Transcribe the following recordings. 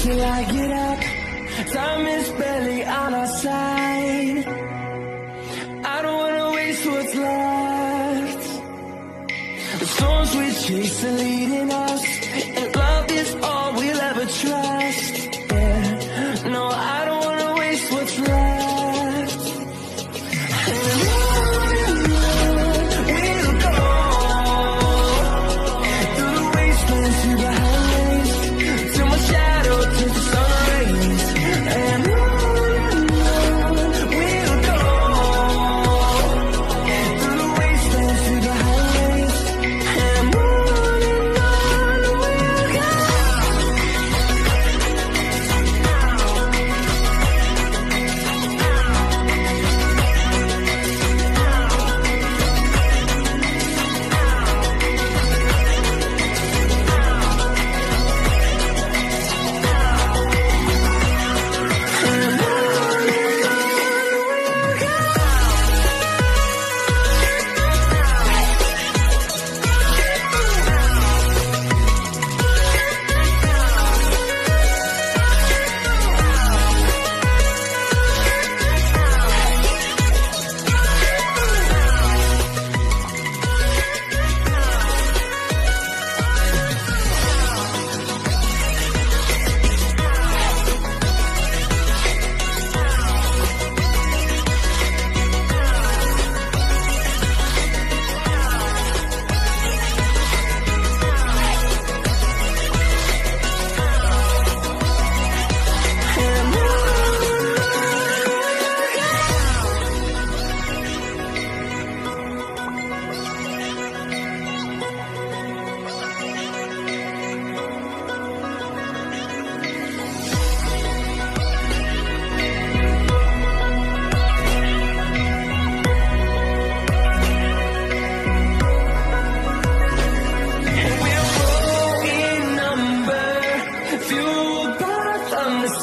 till I get up. Time is barely on our side. I don't wanna waste what's left. The storms we chase are leading us, and love is all we'll ever trust. Yeah, no, I don't wanna waste what's left. And on we'll go, through the wastelands, through the highways, till my shadow turns to sun rays. And on we'll go, through the wastelands, through the highways. And on we'll go.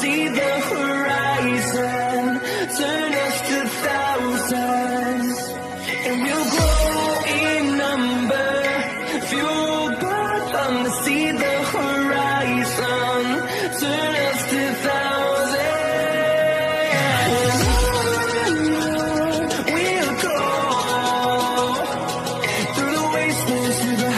See the horizon, turn us to thousands, and we'll grow in number, fueled by thunder. See the horizon, turn us to thousands, and on we'll go, through the wastelands, through the